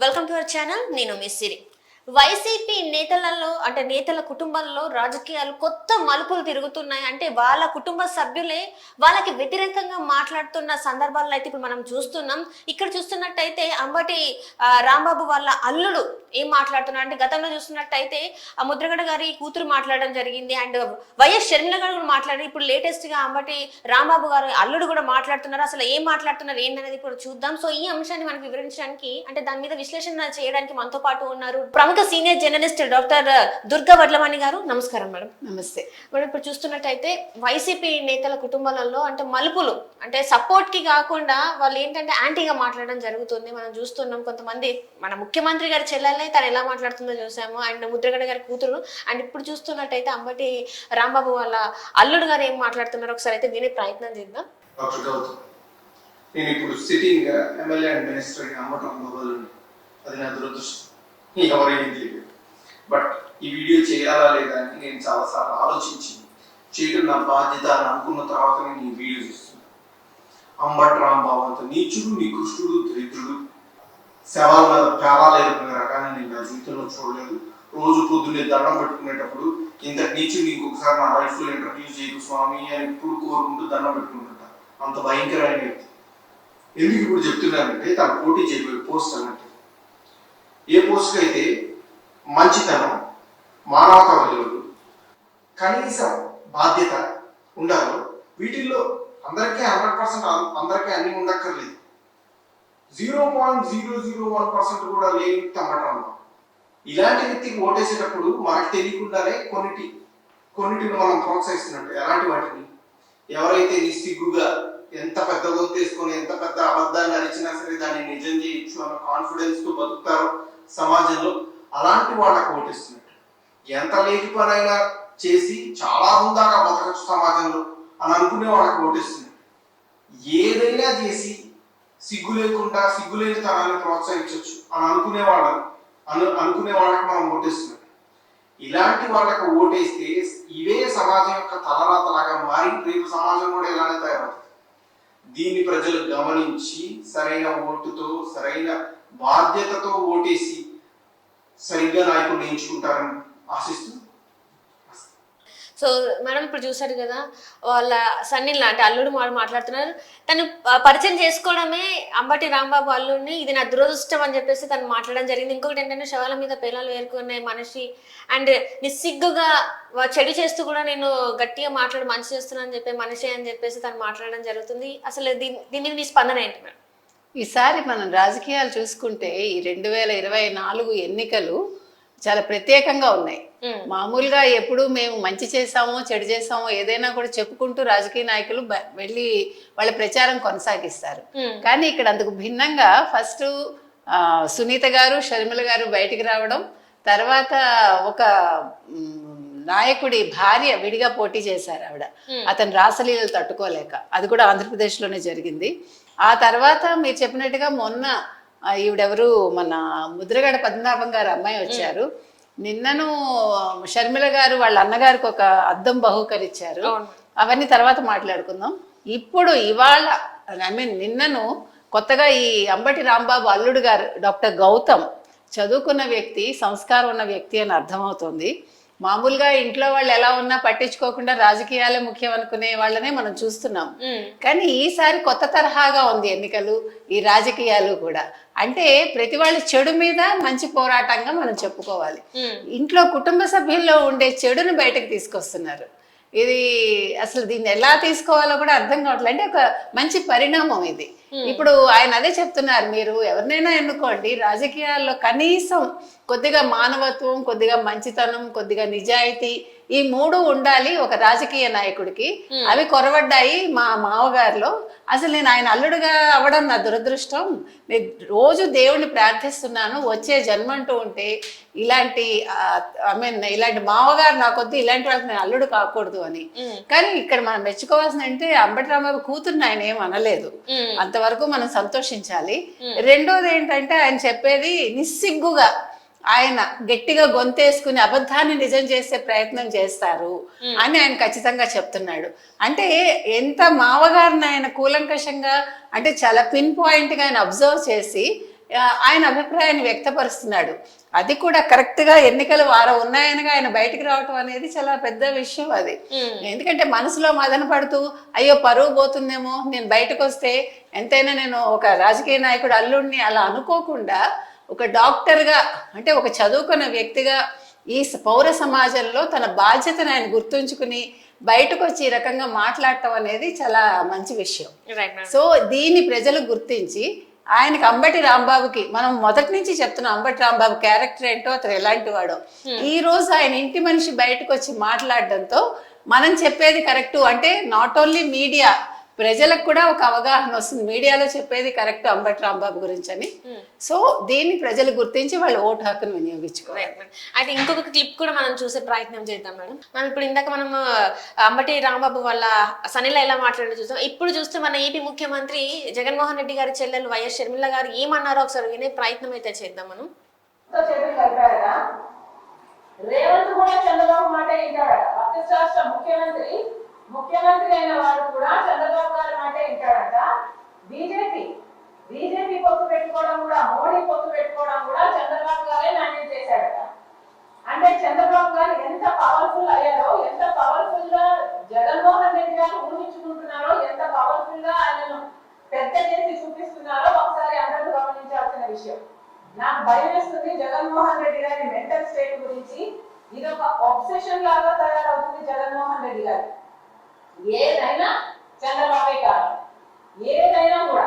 Welcome to our channel. నేను miss సిరి. YCP నేతలలో అంటే నేతల కుటుంబాల్లో రాజకీయాలు కొత్త మలుపులు తిరుగుతున్నాయి. అంటే వాళ్ళ కుటుంబ సభ్యులే వాళ్ళకి వ్యతిరేకంగా మాట్లాడుతున్న సందర్భాలను అయితే ఇప్పుడు మనం చూస్తున్నాం. ఇక్కడ చూస్తున్నట్టయితే అంబటి రాంబాబు వాళ్ళ అల్లుడు ఏం మాట్లాడుతున్నారు అంటే, గతంలో చూస్తున్నట్టయితే ఆ ముద్రగడ గారి కూతురు మాట్లాడడం జరిగింది. అండ్ వైఎస్ షర్మిల గారు కూడా మాట్లాడారు. ఇప్పుడు లేటెస్ట్ గా అంబటి రాంబాబు గారు అల్లుడు కూడా మాట్లాడుతున్నారు. అసలు ఏం మాట్లాడుతున్నారు ఏంటనేది ఇప్పుడు చూద్దాం. సో ఈ అంశాన్ని మనకు వివరించడానికి అంటే దాని మీద విశ్లేషణ చేయడానికి మనతో పాటు ఉన్నారు ప్రముఖ senior journalist doctor Durga Vadlamani గారు. నమస్కారం మేడం. నమస్తే మేడం, ఇప్పుడు చూస్తున్నట్టయితే వైసీపీ నేతల కుటుంబాలలో అంటే మలుపులు అంటే సపోర్ట్ కి కాకుండా వాళ్ళు ఏంటంటే యాంటీగా మాట్లాడడం జరుగుతుంది. మనం చూస్తున్నాం. కొంతమంది మన ముఖ్యమంత్రి గారి చెల్లెల్ని తను ఎలా మాట్లాడుతుందో చూసాము. అండ్ ముద్రగడ గారి కూతురు. అండ్ ఇప్పుడు చూస్తున్నట్టయితే అంబటి రాంబాబు వాళ్ళ అల్లుడు గారు ఏం మాట్లాడుతున్నారో ఒకసారి అయితే వినే ప్రయత్నం చేద్దాం. నేను ఇప్పుడు sitting MLA and minister Ambati Rambabu, అది నా దురదృష్టం. ఎవరైనా తెలియదు. బట్ ఈ వీడియో చేయాలా లేదా అని నేను చాలాసార్లు ఆలోచించి చేయడం నా బాధ్యత అని అనుకున్న తర్వాత నేను ఈ వీడియో చేస్తున్నాను. అంబటి రాంబాబు అంత నీచుడు, నికృష్టుడు, దరిద్రుడు, శవాల మీద పేరాలు ఎదుర్కొనే రకాన్ని నేను నా జీవితంలో చూడలేదు. రోజు పొద్దున్నే దండం పెట్టుకునేటప్పుడు ఇంత నీచుడు ఇంకొకసారి నా లైఫ్లో ఇంట్రడ్యూస్ చేయకు స్వామి అని ఇప్పుడు కోరుకుంటూ దండం పెట్టుకుంటుంటా. అంత భయంకరమైన వ్యక్తి. ఎందుకు ఇప్పుడు చెప్తున్నానంటే, తను పోటీ చేయబోయే పోస్ట్ అన్నట్టు ఏ పోస్ట్కి అయితే మంచితనం, మానవతా విలువలు, కనీసం బాధ్యత ఉండాలో వీటిల్లో అందరికీ 100% అందరికీ అన్ని ఉండక్కర్లేదు. 0.001% కూడా లేని వ్యక్తి అమ్మటం. ఇలాంటి వ్యక్తికి ఓటేసేటప్పుడు మనకు తెలియకుండానే కొన్నిటిని మనం ప్రోత్సహిస్తున్నట్టు. ఎలాంటి వాటిని? ఎవరైతే నిస్సిగ్గుగా ఎంత పెద్ద గొంతేసుకొని ఎంత పెద్ద అబద్ధాన్ని అరిచినా సరే దాన్ని నిజం చేయొచ్చు అన్న కాన్ఫిడెన్స్ తో బతుకుతారో సమాజంలో, అలాంటి వాళ్ళకు ఓటేస్తున్నట్టు. ఎంత లేని పనైనా చేసి చాలా హుందాగా బతకచ్చు సమాజంలో అని అనుకునే వాళ్ళకి ఓటేస్తున్నట్టు. ఏదైనా చేసి సిగ్గు లేకుండా సిగ్గులేని తనాన్ని ప్రోత్సహించవచ్చు అని అనుకునే వాళ్ళకి మనం ఓటేస్తున్నట్టు. ఇలాంటి వాళ్ళకి ఓటేస్తే ఇవే సమాజం యొక్క తలరాతలాగా మారి రేపు సమాజం కూడా ఇలానే తయారవుతుంది. దీన్ని ప్రజలు గమనించి సరైన ఓటుతో, సరైన బాధ్యతతో ఓటేసి సరిగ్గా నాయకుడిని ఎంచుకుంటారని ఆశిస్తూ. సో మేడం, ఇప్పుడు చూసారు కదా వాళ్ళ సన్నిలా అంటే అల్లుడు మాట్లాడుతున్నారు. తను పరిచయం చేసుకోవడమే అంబటి రాంబాబు అల్లుడిని, ఇది నా దురదృష్టం అని చెప్పేసి తను మాట్లాడడం జరిగింది. ఇంకొకటి ఏంటంటే, శవాల మీద పేలాలు ఏరుకునే మనిషి అండ్ నిస్సిగ్గుగా చెడు చేస్తూ కూడా నేను గట్టిగా మంచి చేస్తున్నా అని చెప్పే మనిషి అని చెప్పేసి తను మాట్లాడడం జరుగుతుంది. అసలు దీని మీద మీ స్పందన ఏంటి మేడం? ఈసారి మనం రాజకీయాలు చూసుకుంటే ఈ 2024 ఎన్నికలు చాలా ప్రత్యేకంగా ఉన్నాయి. మామూలుగా ఎప్పుడు మేము మంచి చేసామో చెడు చేసామో ఏదైనా కూడా చెప్పుకుంటూ రాజకీయ నాయకులు వెళ్ళి వాళ్ళ ప్రచారం కొనసాగిస్తారు. కానీ ఇక్కడ అందుకు భిన్నంగా ఫస్ట్ సునీత గారు, షర్మిల గారు బయటికి రావడం, తర్వాత ఒక నాయకుడి భార్య విడిగా పోటీ చేశారు. అతను రాసలీలలు తట్టుకోలేక, అది కూడా ఆంధ్రప్రదేశ్లోనే జరిగింది. ఆ తర్వాత మీరు చెప్పినట్టుగా మొన్న ఈవిడెవరు మన ముద్రగడ పద్మనాభం గారు అమ్మాయి వచ్చారు. నిన్నను షర్మిల గారు వాళ్ళ అన్నగారికి ఒక అద్దం బహూకరించారు. అవన్నీ తర్వాత మాట్లాడుకుందాం. ఇప్పుడు ఇవాళ నిన్నను కొత్తగా ఈ అంబటి రాంబాబు అల్లుడు గారు డాక్టర్ గౌతమ్ చదువుకున్న వ్యక్తి, సంస్కారం ఉన్న వ్యక్తి అని అర్థమవుతుంది. మామూలుగా ఇంట్లో వాళ్ళు ఎలా ఉన్నా పట్టించుకోకుండా రాజకీయాలే ముఖ్యం అనుకునే వాళ్ళనే మనం చూస్తున్నాం. కానీ ఈసారి కొత్త తరహాగా ఉంది ఎన్నికలు, ఈ రాజకీయాలు కూడా. అంటే ప్రతి వాళ్ళ చెడు మీద మంచి పోరాటంగా మనం చెప్పుకోవాలి. ఇంట్లో కుటుంబ సభ్యుల్లో ఉండే చెడును బయటకు తీసుకొస్తున్నారు. ఇది అసలు దీన్ని ఎలా తీసుకోవాలో కూడా అర్థం కావట్లేదు. అంటే ఒక మంచి పరిణామం ఇది. ఇప్పుడు ఆయన అదే చెప్తున్నారు, మీరు ఎవరినైనా ఎన్నుకోండి, రాజకీయాల్లో కనీసం కొద్దిగా మానవత్వం, కొద్దిగా మంచితనం, కొద్దిగా నిజాయితీ, ఈ 3 ఉండాలి ఒక రాజకీయ నాయకుడికి. అవి కొరవడ్డాయి మా మావగారిలో. అసలు నేను ఆయన అల్లుడుగా అవ్వడం నా దురదృష్టం. నేను రోజు దేవుణ్ణి ప్రార్థిస్తున్నాను, వచ్చే జన్మంటూ ఉంటే ఇలాంటి ఇలాంటి మావగారు నాకొద్దు, ఇలాంటి వాళ్ళకి నేను అల్లుడు కాకూడదు అని. కానీ ఇక్కడ మనం మెచ్చుకోవాల్సిన అంటే అంబటి రాంబాబు కూతుర్ని ఆయన ఏం అనలేదు. అంతవరకు మనం సంతోషించాలి. రెండోది ఏంటంటే, ఆయన చెప్పేది నిస్సిగ్గుగా ఆయన గట్టిగా గొంతేసుకుని అబద్ధాన్ని నిజం చేసే ప్రయత్నం చేస్తారు అని ఆయన ఖచ్చితంగా చెప్తున్నాడు. అంటే ఎంత మావగారిని ఆయన కూలంకషంగా అంటే చాలా పిన్ పాయింట్ గా ఆయన అబ్జర్వ్ చేసి ఆయన అభిప్రాయాన్ని వ్యక్తపరుస్తున్నాడు. అది కూడా కరెక్ట్ గా ఎన్నికలు వారం ఉన్నాయనగా ఆయన బయటికి రావటం అనేది చాలా పెద్ద విషయం అది. ఎందుకంటే మనసులో మదన పడుతూ అయ్యో పరువు పోతుందేమో, నేను బయటకు వస్తే ఎంతైనా నేను ఒక రాజకీయ నాయకుడు అల్లుడిని అలా అనుకోకుండా ఒక డాక్టర్గా, అంటే ఒక చదువుకున్న వ్యక్తిగా ఈ పౌర సమాజంలో తన బాధ్యతను ఆయన గుర్తుంచుకుని బయటకు వచ్చి ఈ రకంగా మాట్లాడటం అనేది చాలా మంచి విషయం. సో దీన్ని ప్రజలు గుర్తించి ఆయనకి అంబటి రాంబాబుకి, మనం మొదటి నుంచి చెప్తున్నాం అంబటి రాంబాబు క్యారెక్టర్ ఏంటో, అతను ఎలాంటి వాడో, ఈ రోజు ఆయన ఇంటి మనిషి బయటకు వచ్చి మాట్లాడడంతో మనం చెప్పేది కరెక్టు అంటే నాట్ ఓన్లీ మీడియా, ప్రజలకు కూడా ఒక అవగాహన వస్తుంది, మీడియాలో చెప్పేది కరెక్ట్ అంబటి రాంబాబు గురించి అని. సో దీన్ని ప్రజలు గుర్తించి వాళ్ళు ఓటు హక్కును వినియోగించుకోవాలి. అయితే ఇంకొక క్లిప్ కూడా మనం చూసే ప్రయత్నం చేద్దాం మేడం. మనం ఇప్పుడు ఇందాక మనం అంబటి రాంబాబు వాళ్ళ సనిలో ఎలా మాట్లాడి చూస్తాం, ఇప్పుడు చూస్తే మన ఏపీ ముఖ్యమంత్రి జగన్మోహన్ రెడ్డి గారి చెల్లెలు వైఎస్ షర్మిల గారు ఏమన్నారో ఒకసారి వినే ప్రయత్నం అయితే చేద్దాం మనం. రేవంత్ కూడా చంద్రబాబు మాట వింటాడట. పక్క రాష్ట్ర ముఖ్యమంత్రి అయిన వాడు కూడా చంద్రబాబు గారి మాట వింటాడట. బీజేపీ పొత్తు పెట్టుకోవడం కూడా, మోడీ పొత్తు పెట్టుకోవడం కూడా చంద్రబాబు గారే నాణ్యం చేశాడట. అంటే చంద్రబాబు గారు ఎంత పవర్ఫుల్ అయ్యారో, ఎంత పవర్ఫుల్ గా జగన్మోహన్ రెడ్డి గారు ఊహించుకుంటున్నారో, ఎంత పవర్ఫుల్ గా ఆయనను పెద్ద చేసి చూపిస్తున్నారో ఒకసారి అందరూ గమనించాల్సిన విషయం. నాకు భయం వేస్తుంది జగన్మోహన్ రెడ్డి గారి మెంటల్ స్టేట్ గురించి. ఇది ఒక ఆబ్సెషన్ లాగా తయారవుతుంది జగన్మోహన్ రెడ్డి గారు. ఏదైనా చంద్రబాబే కాదు, ఏదైనా కూడా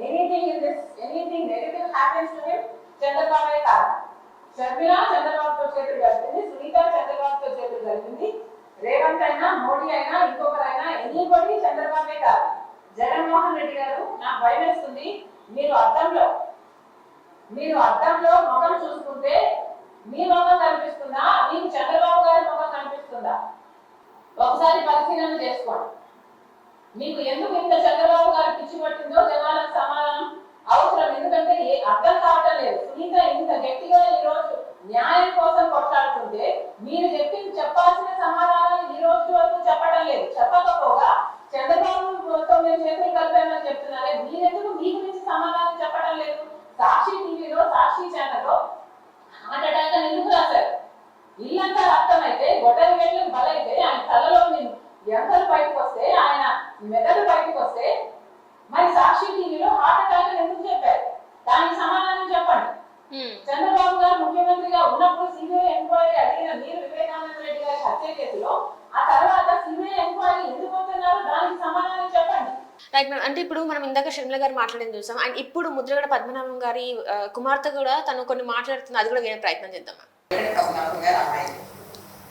anything negative happens to him చంద్రబాబే కాదు. షర్మిల చంద్రబాబుతో చేతులు కలిపింది, సునీత చంద్రబాబుతో చేతులు కలిపింది, రేవంత్ అయినా మోడీ అయినా ఇంకొకరైనా ఎనీబడి చంద్రబాబే కాదు. జగన్మోహన్ రెడ్డి గారు నాకు భయం వేస్తుంది. మీరు అద్దంలో ముఖం చూసుకుంటే మీ ముఖం కనిపిస్తుందా, మీకు చంద్రబాబు గారి ముఖం కనిపిస్తుందా? ఒకసారి పరిశీలన చేసుకోండి. మీకు ఎందుకు ఇంత చంద్రబాబు గారు పిచ్చి పట్టిందో జనాలకు సమాధానం అవసరం. ఎందుకంటే అర్థం కావటం లేదు. సునీత ఇంత గట్టిగా ఈ రోజు న్యాయం కోసం కొట్లాడుతుంటే మీరు చెప్పాల్సిన సమాధానాలు ఈ రోజు వరకు చెప్పడం లేదు. చెప్పకపోగా చంద్రబాబుతో మేము చేతులు కలిపామని చెప్తున్నారే, మీరెందుకు మీ గురించి సమాధానం చెప్పడం లేదు? సాక్షి టీవీలో, సాక్షి ఛానల్లో హార్ట్ అటాక్ అని ఎందుకు రాశారు? ఇల్లంతా రక్తమైతే, గొడ్డలి వేట్లకు బలైతే, ఆయన తలలో ఎంతలు బయటకు వస్తే, ఆయన మెదడు బయటకు వస్తే, మరి సాక్షి టీవీలో హార్ట్ అటాక్ అని ఎందుకు చెప్పారు? దానికి సమాధానం చెప్పండి. చంద్రబాబు గారు ముఖ్యమంత్రిగా ఉన్నప్పుడు సిబిఐ ఎంక్వైరీ అడిగిన మీరు వివేకానంద రెడ్డి గారి హత్య కేసులో ఆ తర్వాత సిబిఐ ఎంక్వైరీ ఎందుకు అవుతున్నారో దానికి సమాధానం చెప్పండి. Right madam. అంటే ఇప్పుడు మనం ఇందాక షర్మిల గారు మాట్లాడింది చూసాం, అండ్ ఇప్పుడు ముద్రగడ పద్మనాభం గారి కుమార్తె కూడా తను కొన్ని మాట్లాడుతుంది, అది కూడా వినే ప్రయత్నం చేద్దాం.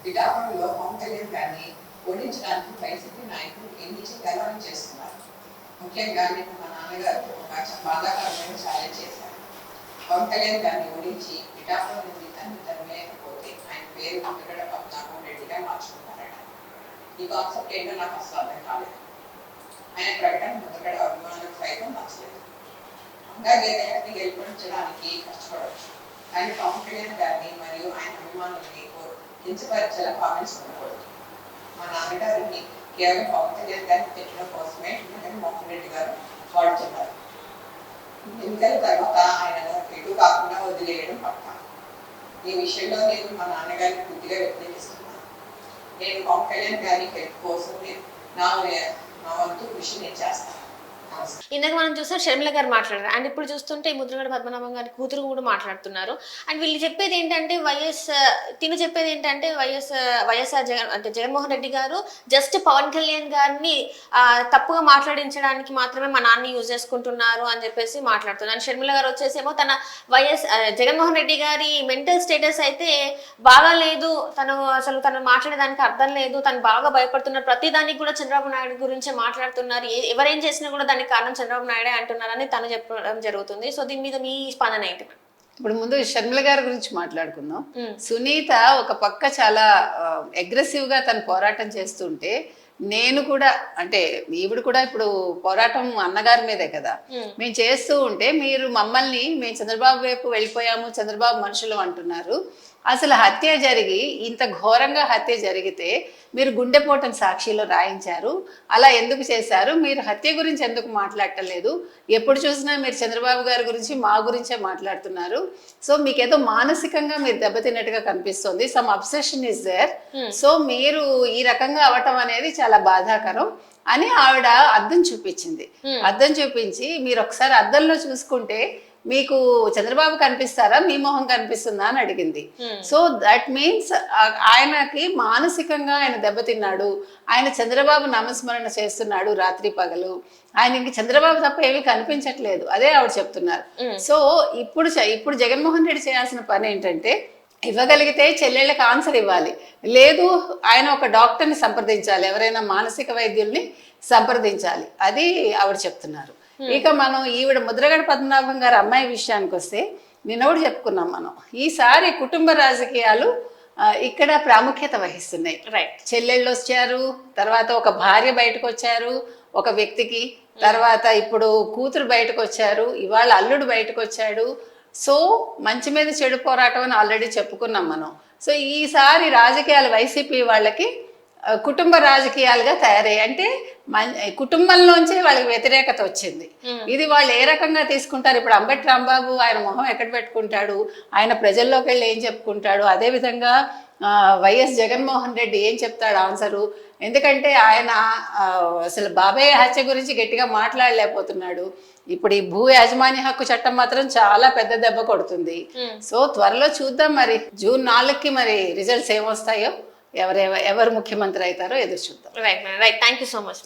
పిఠాపురంలో పవన్ కళ్యాణ్ గారిని ఓడించడానికి వైసీపీ నాయకులు ఎన్ని గెలవని చేస్తున్నారు. ముఖ్యంగా నేను మా నాన్నగారు ఒక బాధాకరమైన ఛాలెంజ్ చేశారు. పవన్ కళ్యాణ్ గారిని ఓడించి పిఠాపురం నుండి తరమేయకపోతే ఆయన పేరు ముద్రగడ పద్మనాభం రెడ్డిగా మార్చుకున్నారట. ఈ కాన్సెప్ట్ ఏంటో నాకు అసలు అర్థం కాలేదు. ఆయన ప్రకటన ముద్రగడ అభిమానులకు సైతం నచ్చలేదు. అలాగే గెలుపొందడానికి కష్టపడవచ్చు, ఆయన పవన్ కళ్యాణ్ గారిని మరియు ఆయన అభిమానుల్ని కించపరిచేలా కామెంట్స్ ఉండకూడదు. మా నాన్నగారిని కేవలం పవన్ కళ్యాణ్ గారిని పెట్టడం కోసమే జగన్మోహన్ రెడ్డి గారు వాడుతున్నారు. ఎన్నికల తర్వాత ఆయన ఎటు కాకుండా వదిలేయడం పక్క. ఈ విషయంలో నేను మా నాన్నగారిని పూర్తిగా వ్యతిరేకిస్తున్నాను. నేను పవన్ కళ్యాణ్ గారి హెల్ప్ కోసం నా వంతు కృషి నేను చేస్తాను. ఇందాక మనం చూస్తాం షర్మిల గారు మాట్లాడారు, అండ్ ఇప్పుడు చూస్తుంటే ముద్రగడ పద్మనాభం గారి కూతురు కూడా మాట్లాడుతున్నారు. అండ్ వీళ్ళు చెప్పేది ఏంటంటే వైఎస్ఆర్ జగన్మోహన్ రెడ్డి గారు జస్ట్ పవన్ కళ్యాణ్ గారిని తప్పుగా మాట్లాడించడానికి మాత్రమే మా నాన్న యూజ్ చేసుకుంటున్నారు అని చెప్పేసి మాట్లాడుతున్నారు. అండ్ షర్మిల గారు వచ్చేసేమో తన జగన్మోహన్ రెడ్డి గారి మెంటల్ స్టేటస్ అయితే బాగా లేదు, తను మాట్లాడేదానికి అర్థం లేదు, తను బాగా భయపడుతున్నారు, ప్రతి దానికి కూడా చంద్రబాబు నాయుడు గురించే మాట్లాడుతున్నారు, ఎవరేం చేసినా కూడా దానికి కారణం చంద్రబాబు నాయుడే అంటున్నారని తను చెప్పడం జరుగుతుంది. సో దీని మీద మీ స్పందన ఏంటి? ఇప్పుడు ముందు షర్మిల గారి గురించి మాట్లాడుకుందాం. సునీత ఒక పక్క చాలా అగ్రెసివ్ గా తను పోరాటం చేస్తుంటే, నేను కూడా అంటే ఈవిడ కూడా ఇప్పుడు పోరాటం అన్నగారి మీదే కదా మేము చేస్తూ ఉంటే, మీరు మమ్మల్ని మేము చంద్రబాబు వైపు వెళ్ళిపోయాము, చంద్రబాబు మనుషులు అంటున్నారు, అసలు హత్య జరిగి ఇంత ఘోరంగా హత్య జరిగితే మీరు గుండెపోటును సాక్షిలో రాయించారు. అలా ఎందుకు చేశారు? మీరు హత్య గురించి ఎందుకు మాట్లాడటలేదు? ఎప్పుడు చూసినా మీరు చంద్రబాబు గారి గురించి మా గురించే మాట్లాడుతున్నారు. సో మీకేదో మానసికంగా మీరు దెబ్బతిన్నట్టుగా కనిపిస్తుంది. Some obsession is there. So మీరు ఈ రకంగా అవటం అనేది చాలా బాధాకరం అని ఆవిడ అద్దం చూపించింది. అద్దం చూపించి మీరు ఒకసారి అద్దంలో చూసుకుంటే మీకు చంద్రబాబు కనిపిస్తారా, మీ మొహం కనిపిస్తుందా అని అడిగింది. సో దట్ మీన్స్ ఆయనకి మానసికంగా ఆయన దెబ్బతిన్నాడు. ఆయన చంద్రబాబు నామస్మరణ చేస్తున్నాడు రాత్రి పగలు. ఆయన ఇంక చంద్రబాబు తప్ప ఏమీ కనిపించట్లేదు. అదే ఆవిడ చెప్తున్నారు. సో ఇప్పుడు జగన్మోహన్ రెడ్డి చేయాల్సిన పని ఏంటంటే, ఇవ్వగలిగితే చెల్లెళ్ళకి ఆన్సర్ ఇవ్వాలి. లేదు ఆయన ఒక డాక్టర్ని సంప్రదించాలి, ఎవరైనా మానసిక వైద్యుల్ని సంప్రదించాలి. అది ఆవిడ చెప్తున్నారు. ఇక మనం ఈవిడ ముద్రగడ పద్మనాభం గారి అమ్మాయి విషయానికి వస్తే నిన్న కూడా చెప్పుకున్నాం మనం. ఈసారి కుటుంబ రాజకీయాలు ఇక్కడ ప్రాముఖ్యత వహిస్తున్నాయి. రైట్. చెల్లెళ్ళు వచ్చారు, తర్వాత ఒక భార్య బయటకు వచ్చారు ఒక వ్యక్తికి, తర్వాత ఇప్పుడు కూతురు బయటకు వచ్చారు, ఇవాళ అల్లుడు బయటకు వచ్చాడు. సో మంచి మీద చెడు పోరాటం అని ఆల్రెడీ చెప్పుకున్నాం మనం. సో ఈసారి రాజకీయాలు వైసీపీ వాళ్ళకి కుటుంబ రాజకీయాలుగా తయారయ్యాయి. అంటే కుటుంబంలోంచే వాళ్ళకి వ్యతిరేకత వచ్చింది. ఇది వాళ్ళు ఏ రకంగా తీసుకుంటారు? ఇప్పుడు అంబటి రాంబాబు ఆయన మొహం ఎక్కడ పెట్టుకుంటాడు? ఆయన ప్రజల్లోకి వెళ్ళి ఏం చెప్పుకుంటాడు? అదేవిధంగా వైఎస్ జగన్మోహన్ రెడ్డి ఏం చెప్తాడు ఆన్సరు? ఎందుకంటే ఆయన అసలు బాబాయ్ హత్య గురించి గట్టిగా మాట్లాడలేకపోతున్నాడు. ఇప్పుడు ఈ భూ యాజమాన్య హక్కు చట్టం మాత్రం చాలా పెద్ద దెబ్బ కొడుతుంది. సో త్వరలో చూద్దాం మరి జూన్ 4కి మరి రిజల్ట్స్ ఏమొస్తాయో, ఎవరు ముఖ్యమంత్రి అవుతారో ఎదురు చూద్దాం. Right thank you so much.